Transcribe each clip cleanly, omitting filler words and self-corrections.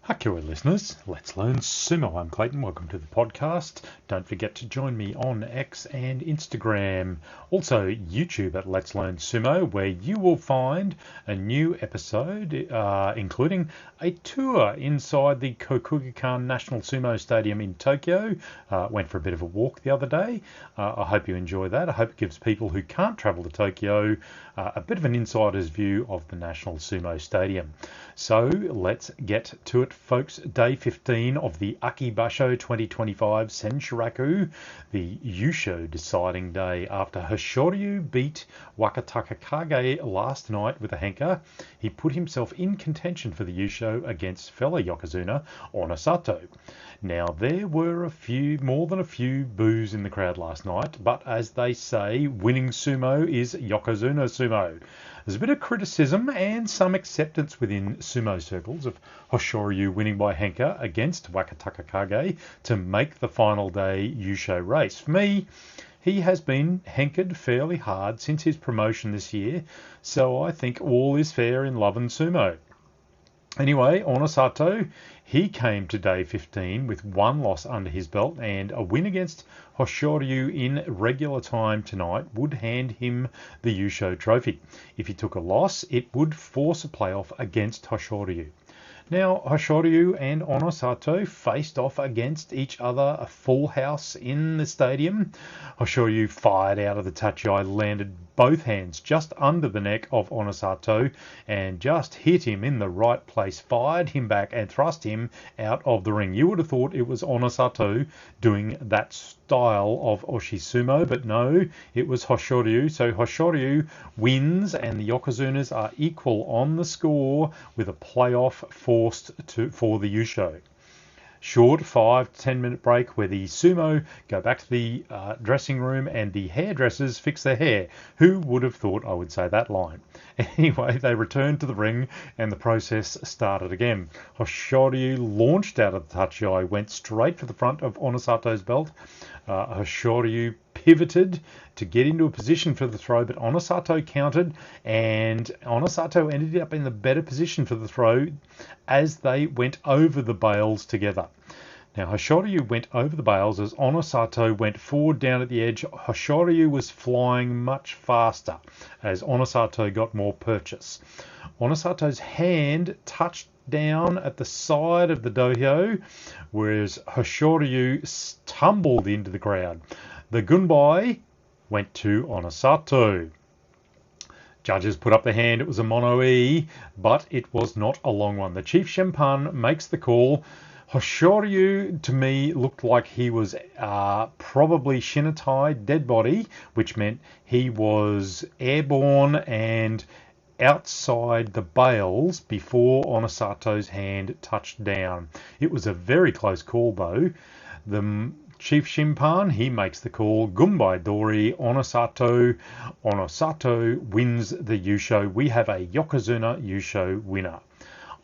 Hakia listeners, Let's Learn Sumo. I'm Clayton. Welcome to the podcast. Don't forget to join me on X and Instagram. Also YouTube at Let's Learn Sumo, where you will find a new episode, including a tour inside the Kokugikan National Sumo Stadium in Tokyo. Went for a bit of a walk the other day. I hope you enjoy that. I hope it gives people who can't travel to Tokyo a bit of an insider's view of the National Sumo Stadium. So let's get to it, folks. Day 15 of the Aki Basho 2025 Senshiraku, the Yusho deciding day. After Hoshoryu beat Wakataka Kage last night with a henka, he put himself in contention for the Yusho against fellow Yokozuna Onosato. Now, there were more than a few boos in the crowd last night, but as they say, winning sumo is Yokozuna sumo. There's a bit of criticism and some acceptance within sumo circles of Hoshoryu winning by henka against Wakataka Kage to make the final day Yusho race. For me, he has been henkered fairly hard since his promotion this year, so I think all is fair in love and sumo. Anyway, Onosato, he came to day 15 with one loss under his belt, and a win against Hoshoryu in regular time tonight would hand him the Yusho trophy. If he took a loss, it would force a playoff against Hoshoryu. Now, Hoshoryu and Onosato faced off against each other, a full house in the stadium. Hoshoryu fired out of the tachiai, landed both hands just under the neck of Onosato and just hit him in the right place, fired him back and thrust him out of the ring. You would have thought it was Onosato doing that style of Oshisumo, but no, it was Hoshoryu. So Hoshoryu wins and the Yokozunas are equal on the score with a playoff forced for the Yusho. Short 5 to 10 minute break where the sumo go back to the dressing room and the hairdressers fix their hair. Who would have thought I would say that line? Anyway, they returned to the ring and the process started again. Hoshoryu launched out of the tachiai, went straight for the front of Onosato's belt. Hoshoryu pivoted to get into a position for the throw, but Onosato countered, and Onosato ended up in the better position for the throw as they went over the bales together. Now, Hoshoryu went over the bales as Onosato went forward down at the edge. Hoshoryu was flying much faster as Onosato got more purchase. Onosato's hand touched down at the side of the dohyo, whereas Hoshoryu tumbled into the crowd. The gunbai went to Onosato. Judges put up their hand. It was a mono-e, but it was not a long one. The chief shempan makes the call. Hoshoryu, to me, looked like he was probably shinatai, dead body, which meant he was airborne and outside the bales before Onosato's hand touched down. It was a very close call, though. The chief shimpan, he makes the call. Gunbai Dori, Onosato. Onosato wins the Yusho. We have a Yokozuna Yusho winner.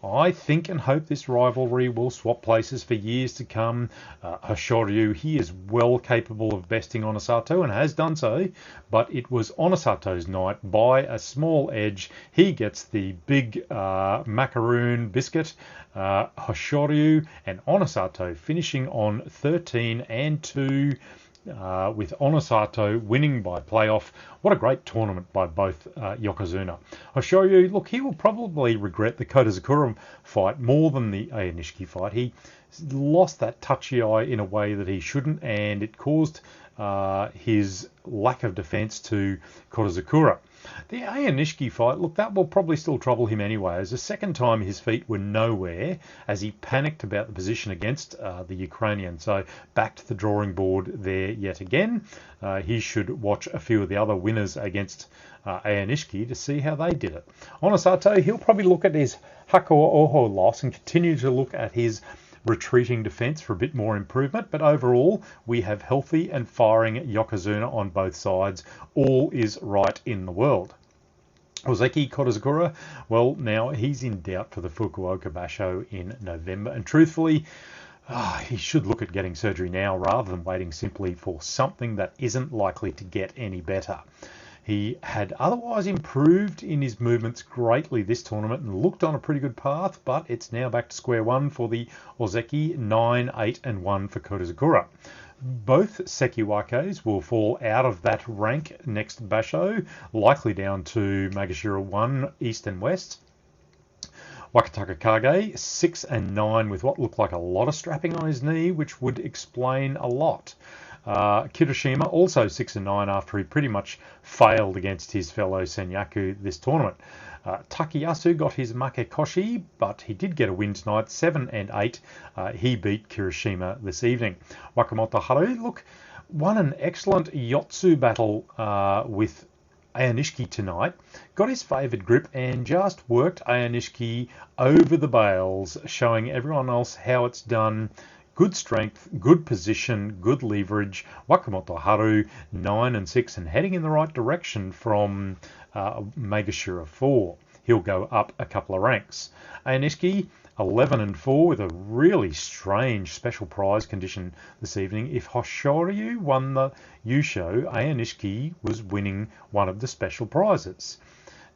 I think and hope this rivalry will swap places for years to come. Hoshoryu, he is well capable of besting Onosato and has done so, but it was Onosato's night by a small edge. He gets the big macaroon biscuit. Hoshoryu and Onosato finishing on 13-2. With Onosato winning by playoff. What a great tournament by both Yokozuna. Hoshoryu, look, he will probably regret the Kodazakura fight more than the Ayanishiki fight. He lost that tachiai in a way that he shouldn't, and it caused his lack of defense to Kodazakura. The Nishiki fight, look, that will probably still trouble him anyway, as the second time his feet were nowhere as he panicked about the position against the Ukrainian. So back to the drawing board there yet again. He should watch a few of the other winners against Nishiki to see how they did it. Onosato, he'll probably look at his Hakuo Oho loss and continue to look at his retreating defence for a bit more improvement, but overall we have healthy and firing Yokozuna on both sides. All is right in the world. Ozeki Kodazakura, well, now he's in doubt for the Fukuoka Basho in November, and truthfully, he should look at getting surgery now rather than waiting simply for something that isn't likely to get any better. He had otherwise improved in his movements greatly this tournament and looked on a pretty good path, but it's now back to square one for the Ozeki, 9, 8 and 1 for Kodazakura. Both Sekiwakes will fall out of that rank next Basho, likely down to Magashira 1, East and West. Wakataka Kage, 6 and 9 with what looked like a lot of strapping on his knee, which would explain a lot. Kirishima also 6 and 9 after he pretty much failed against his fellow Senyaku this tournament. Takayasu got his Makekoshi, but he did get a win tonight, 7 and 8. He beat Kirishima this evening. Wakamoto Haru, look, won an excellent Yotsu battle with Nishiki tonight, got his favoured grip and just worked Nishiki over the bales, showing everyone else how it's done. Good strength, good position, good leverage. Wakamoto Haru, 9 and 6 and heading in the right direction from Megashira 4. He'll go up a couple of ranks. Nishiki, 11 and 4 with a really strange special prize condition this evening. If Hoshoryu won the Yusho, Nishiki was winning one of the special prizes.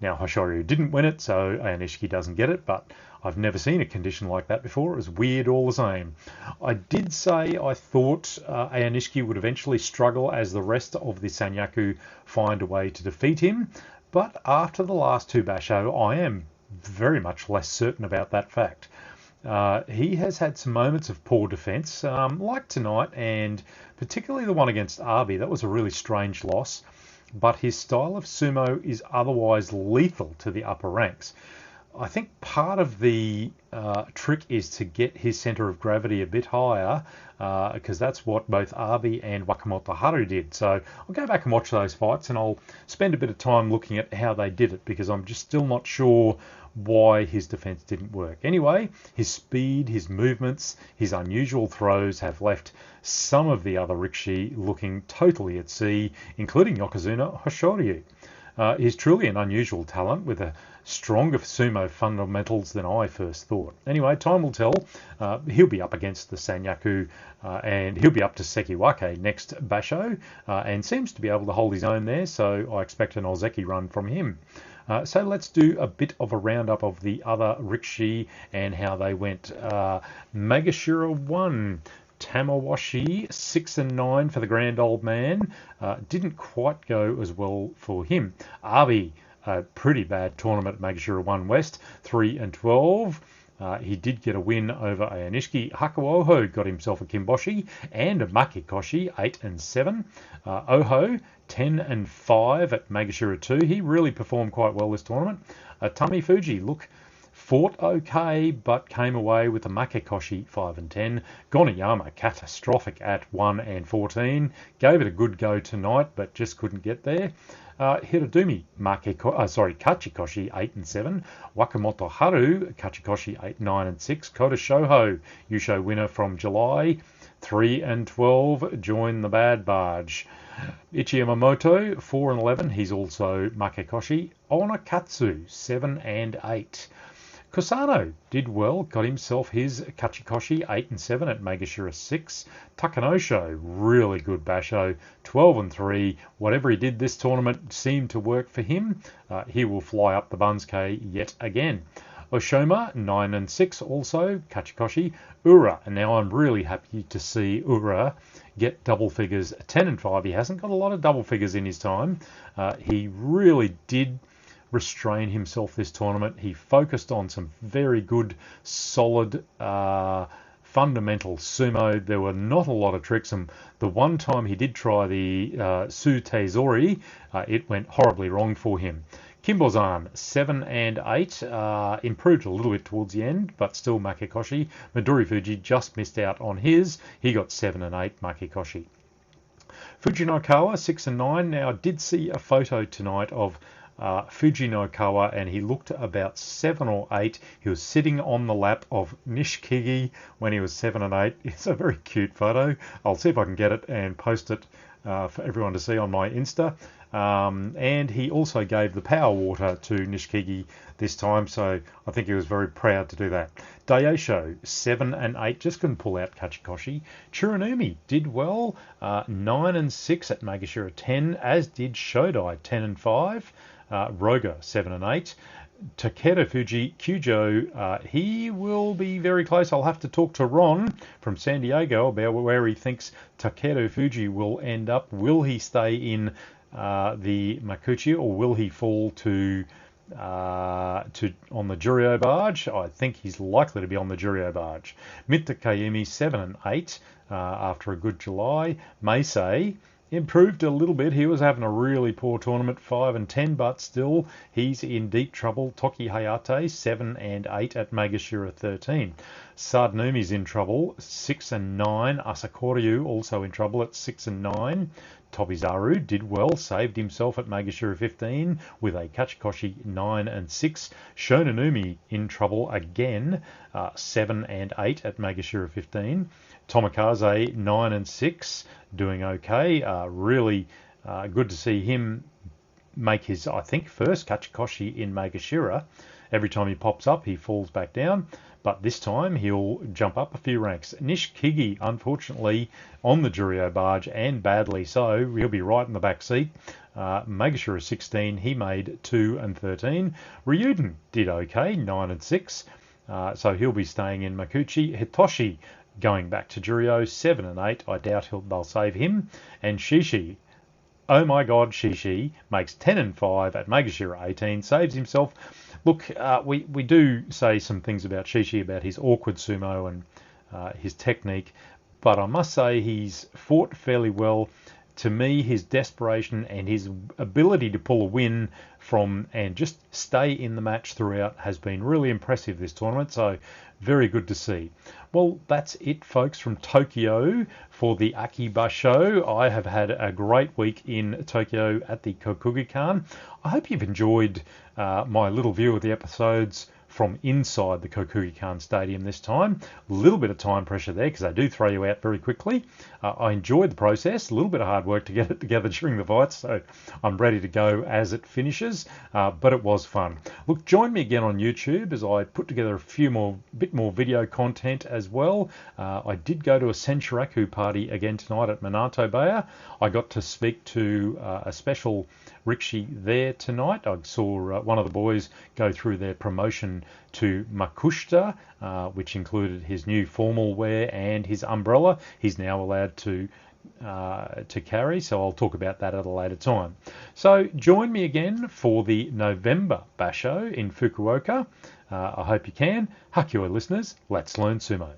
Now, Hoshoryu didn't win it, so Nishiki doesn't get it, but I've never seen a condition like that before. It was weird all the same. I did say I thought Nishiki would eventually struggle as the rest of the Sanyaku find a way to defeat him, but after the last two Basho, I am very much less certain about that fact. He has had some moments of poor defence, like tonight, and particularly the one against Abi. That was a really strange loss, but his style of sumo is otherwise lethal to the upper ranks. I think part of the trick is to get his centre of gravity a bit higher, because that's what both Abi and Wakamoto Haru did. So I'll go back and watch those fights, and I'll spend a bit of time looking at how they did it, because I'm just still not sure why his defence didn't work. Anyway, his speed, his movements, his unusual throws have left some of the other Rikishi looking totally at sea, including Yokozuna Hoshoryu. He's truly an unusual talent with a stronger sumo fundamentals than I first thought. Anyway, time will tell. He'll be up against the Sanyaku and he'll be up to Sekiwake next Basho and seems to be able to hold his own there, so I expect an Ozeki run from him. So let's do a bit of a roundup of the other Rikishi and how they went. Megashira 1. Tamawashi, 6 and 9 for the grand old man. Didn't quite go as well for him. Abi, a pretty bad tournament at Magashira 1 West, 3 and 12. He did get a win over Nishiki. Hakuoho got himself a Kimboshi and a Makekoshi, 8 and 7. Oho, 10 and 5 at Magashira 2. He really performed quite well this tournament. Tami Fuji, look, fought okay, but came away with a Makekoshi 5 and 10. Goniyama, catastrophic at 1 and 14. Gave it a good go tonight, but just couldn't get there. Hirodumi, Kachikoshi 8 and 7. Wakamoto Haru, Kachikoshi 8, 9 and 6. Kota Shoho, Yusho winner from July, 3 and 12. Join the bad barge. Ichi Yamamoto, 4 and 11. He's also Makekoshi. Onakatsu, 7 and 8. Kusano did well, got himself his Kachikoshi 8 and 7 at Megashira 6. Takanosho, really good Basho, 12 and 3. Whatever he did this tournament seemed to work for him. He will fly up the Bunsuke yet again. Oshoma, 9 and 6 also, Kachikoshi. Ura, and now I'm really happy to see Ura get double figures, 10 and 5. He hasn't got a lot of double figures in his time. He really did restrain himself this tournament. He focused on some very good, solid fundamental sumo. There were not a lot of tricks, and the one time he did try the Su Teizori, it went horribly wrong for him. Kimbozan, 7 and 8, improved a little bit towards the end, but still Makikoshi. Midori Fuji just missed out on his. He got 7 and 8, Makikoshi. Fujinokawa, 6 and 9. Now, I did see a photo tonight of Fujinokawa, and he looked about 7 or 8. He was sitting on the lap of Nishikigi when he was 7 and 8. It's a very cute photo. I'll see if I can get it and post it for everyone to see on my Insta. And he also gave the power water to Nishikigi this time, so I think he was very proud to do that. Daisho, 7 and 8, just couldn't pull out Kachikoshi. Tsurunomi did well, 9 and 6 at Magashira 10, as did Shodai, 10 and 5. Roga, 7 and 8. Takeru Fuji, Kyujo, he will be very close. I'll have to talk to Ron from San Diego about where he thinks Takeru Fuji will end up. Will he stay in the Makuchi, or will he fall to on the Juryo barge? I think he's likely to be on the Juryo barge. Mita Kayumi, 7 and 8 after a good July. Meisei improved a little bit. He was having a really poor tournament, 5 and 10, but still he's in deep trouble. Toki Hayate, 7 and 8 at Magashira 13. Sadnumi's in trouble, 6 and 9. Asakoryu also in trouble at 6 and 9. Tobizaru did well, saved himself at Magashira 15 with a Kachikoshi 9 and 6. Shonanumi in trouble again, 7 and 8 at Magashira 15. Tomokaze 9 and 6, doing okay. Really good to see him make his, I think, first Kachikoshi in Magashira. Every time he pops up, he falls back down, but this time he'll jump up a few ranks. Nishikigi, unfortunately, on the Juryo barge, and badly so. He'll be right in the back seat. Magashira 16, he made 2 and 13. Ryuden did okay, 9 and 6, so he'll be staying in Makuchi. Hitoshi going back to Juryo, 7 and 8. I doubt they'll save him. And Shishi, oh my God, Shishi makes 10 and 5 at Magashira 18, saves himself. Look, we do say some things about Shishi, about his awkward sumo and his technique, but I must say he's fought fairly well. To me, his desperation and his ability to pull a win from and just stay in the match throughout has been really impressive this tournament, so very good to see. Well, that's it, folks, from Tokyo for the Aki Basho. I have had a great week in Tokyo at the Kokugikan. I hope you've enjoyed my little view of the episodes from inside the Kokugikan Stadium this time. A little bit of time pressure there because they do throw you out very quickly. I enjoyed the process, a little bit of hard work to get it together during the fights, so I'm ready to go as it finishes, but it was fun. Look, join me again on YouTube as I put together a bit more video content as well. I did go to a Senshiraku party again tonight at Minato Bay. I got to speak to a special rickshi there tonight. I saw one of the boys go through their promotion to Makushita, which included his new formal wear and his umbrella. He's now allowed to carry, so I'll talk about that at a later time. So join me again for the November Basho in Fukuoka. I hope you can. Hakuo listeners, let's learn sumo.